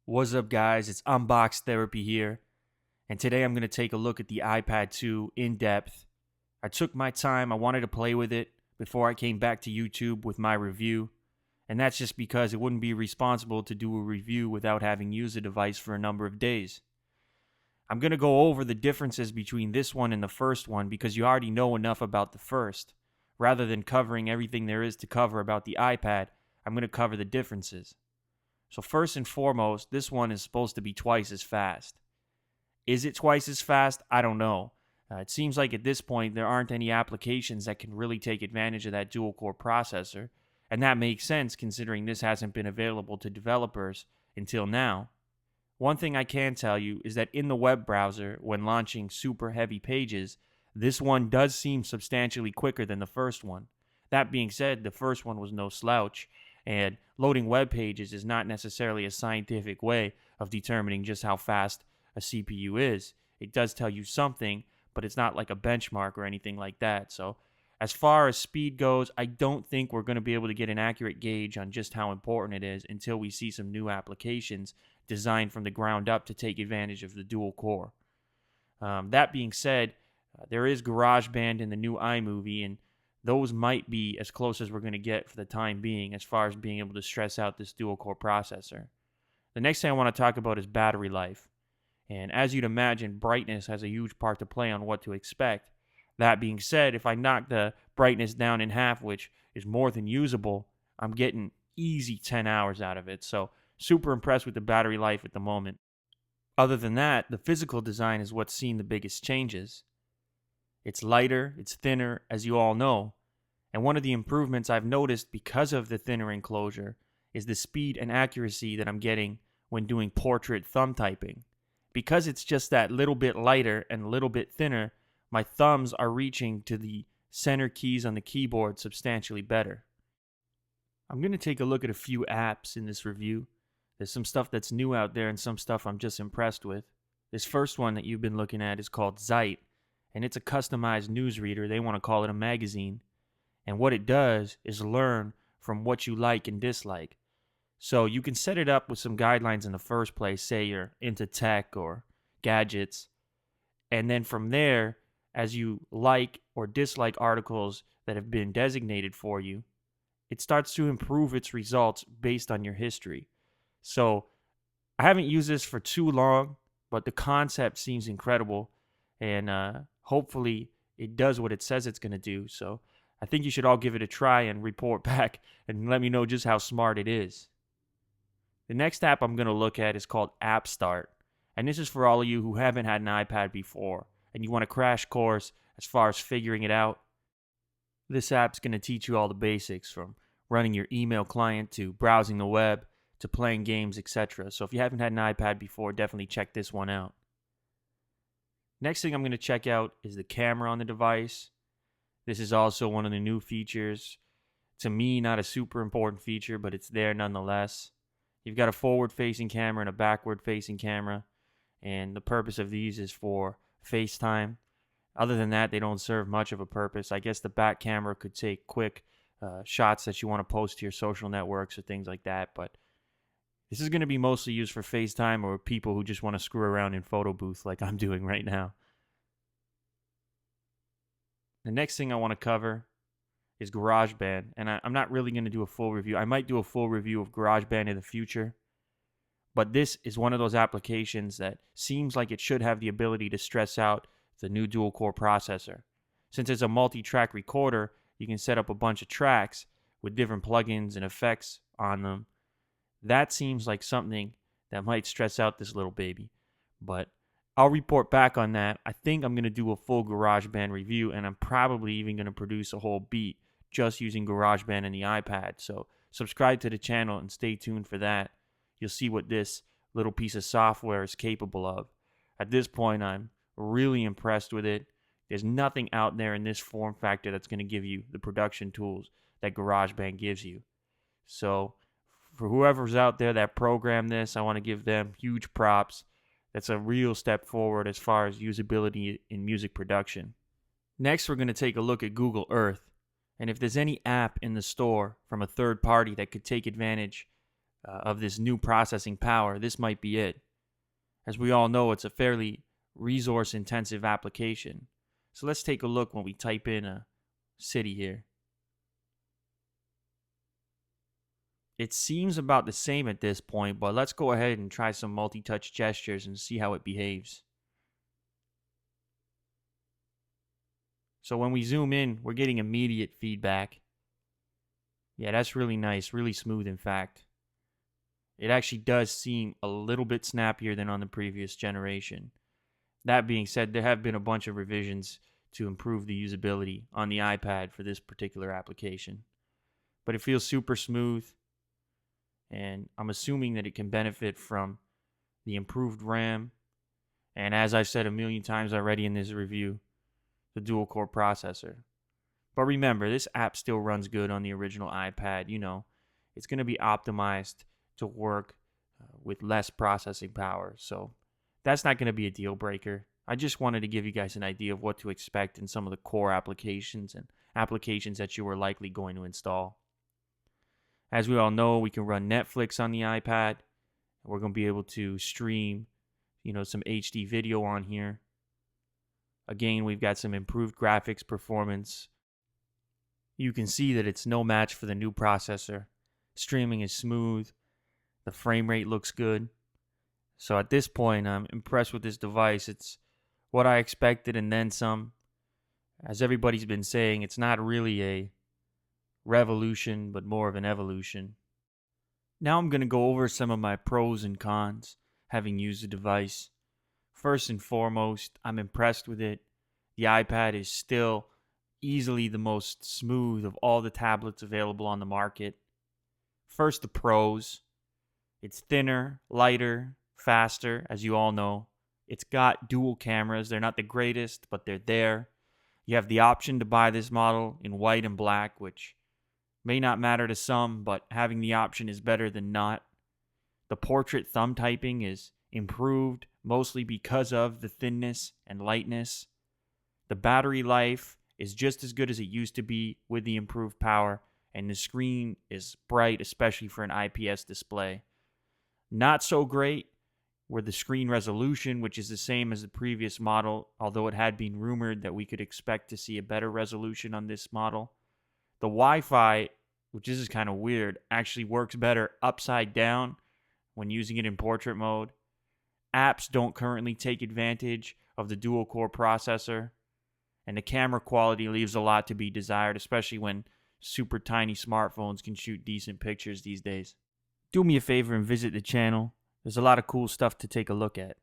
What's up, guys? It's Unbox Therapy here, and today I'm going to take a look at the iPad 2 in depth. I took my time, I wanted to play with it before I came back to YouTube with my review, and that's just because it wouldn't be responsible to do a review without having used the device for a number of days. I'm going to go over the differences between this one and the first one because you already know enough about the first. Rather than covering everything there is to cover about the iPad, I'm going to cover the differences. So first and foremost, this one is supposed to be twice as fast. Is it twice as fast? I don't know. It seems like at this point there aren't any applications that can really take advantage of that dual-core processor, and that makes sense considering this hasn't been available to developers until now. One thing I can tell you is that in the web browser, when launching super heavy pages, this one does seem substantially quicker than the first one. That being said, the first one was no slouch, and loading web pages is not necessarily a scientific way of determining just how fast a CPU is. It does tell you something, but it's not like a benchmark or anything like that. So as far as speed goes, I don't think we're going to be able to get an accurate gauge on just how important it is until we see some new applications designed from the ground up to take advantage of the dual core. That being said, there is GarageBand in the new iMovie, and those might be as close as we're going to get for the time being as far as being able to stress out this dual-core processor. The next thing I want to talk about is battery life. And as you'd imagine, brightness has a huge part to play on what to expect. That being said, if I knock the brightness down in half, which is more than usable, I'm getting easy 10 hours out of it. So super impressed with the battery life at the moment. Other than that, the physical design is what's seen the biggest changes. It's lighter, it's thinner, as you all know. And one of the improvements I've noticed because of the thinner enclosure is the speed and accuracy that I'm getting when doing portrait thumb typing. Because it's just that little bit lighter and a little bit thinner, my thumbs are reaching to the center keys on the keyboard substantially better. I'm going to take a look at a few apps in this review. There's some stuff that's new out there and some stuff I'm just impressed with. This first one that you've been looking at is called Zeit, and it's a customized newsreader. They want to call it a magazine. And what it does is learn from what you like and dislike. So you can set it up with some guidelines in the first place, say you're into tech or gadgets. And then from there, as you like or dislike articles that have been designated for you, it starts to improve its results based on your history. So I haven't used this for too long, but the concept seems incredible. And hopefully it does what it says it's going to do. So I think you should all give it a try and report back and let me know just how smart it is. The next app I'm going to look at is called App Start. And this is for all of you who haven't had an iPad before and you want a crash course as far as figuring it out. This app's going to teach you all the basics from running your email client to browsing the web to playing games, etc. So if you haven't had an iPad before, definitely check this one out. Next thing I'm going to check out is the camera on the device. This is also one of the new features. To me, not a super important feature, but it's there nonetheless. You've got a forward-facing camera and a backward-facing camera, and the purpose of these is for FaceTime. Other than that, they don't serve much of a purpose. I guess the back camera could take quick shots that you want to post to your social networks or things like that, but this is going to be mostly used for FaceTime or people who just want to screw around in photo booth like I'm doing right now. The next thing I want to cover is GarageBand, and I'm not really going to do a full review. I might do a full review of GarageBand in the future, but this is one of those applications that seems like it should have the ability to stress out the new dual-core processor. Since it's a multi-track recorder, you can set up a bunch of tracks with different plugins and effects on them. That seems like something that might stress out this little baby, but I'll report back on that. I think I'm going to do a full GarageBand review, and I'm probably even going to produce a whole beat just using GarageBand and the iPad. So subscribe to the channel and stay tuned for that. You'll see what this little piece of software is capable of. At this point, I'm really impressed with it. There's nothing out there in this form factor that's going to give you the production tools that GarageBand gives you. So for whoever's out there that programmed this, I want to give them huge props. That's a real step forward as far as usability in music production. Next, we're going to take a look at Google Earth. And if there's any app in the store from a third party that could take advantage of this new processing power, this might be it. As we all know, it's a fairly resource-intensive application. So let's take a look when we type in a city here. It seems about the same at this point, but let's go ahead and try some multi-touch gestures and see how it behaves. So when we zoom in, we're getting immediate feedback. Yeah, that's really nice, really smooth in fact. It actually does seem a little bit snappier than on the previous generation. That being said, there have been a bunch of revisions to improve the usability on the iPad for this particular application. But it feels super smooth, and I'm assuming that it can benefit from the improved RAM, and as I've said a million times already in this review, the dual-core processor. But remember, this app still runs good on the original iPad. You know, it's going to be optimized to work with less processing power, so that's not going to be a deal breaker. I just wanted to give you guys an idea of what to expect in some of the core applications and applications that you are likely going to install. As we all know, we can run Netflix on the iPad. We're going to be able to stream, some HD video on here. Again, we've got some improved graphics performance. You can see that it's no match for the new processor. Streaming is smooth. The frame rate looks good. So at this point, I'm impressed with this device. It's what I expected and then some. As everybody's been saying, it's not really a revolution, but more of an evolution. Now I'm going to go over some of my pros and cons having used the device. First and foremost, I'm impressed with it. The iPad is still easily the most smooth of all the tablets available on the market. First, the pros. It's thinner, lighter, faster, as you all know. It's got dual cameras. They're not the greatest, but they're there. You have the option to buy this model in white and black, which may not matter to some, but having the option is better than not. The portrait thumb typing is improved, mostly because of the thinness and lightness. The battery life is just as good as it used to be with the improved power, and the screen is bright, especially for an IPS display. Not so great were the screen resolution, which is the same as the previous model, although it had been rumored that we could expect to see a better resolution on this model. The Wi-Fi, which is kind of weird, actually works better upside down when using it in portrait mode. Apps don't currently take advantage of the dual-core processor, and the camera quality leaves a lot to be desired, especially when super tiny smartphones can shoot decent pictures these days. Do me a favor and visit the channel. There's a lot of cool stuff to take a look at.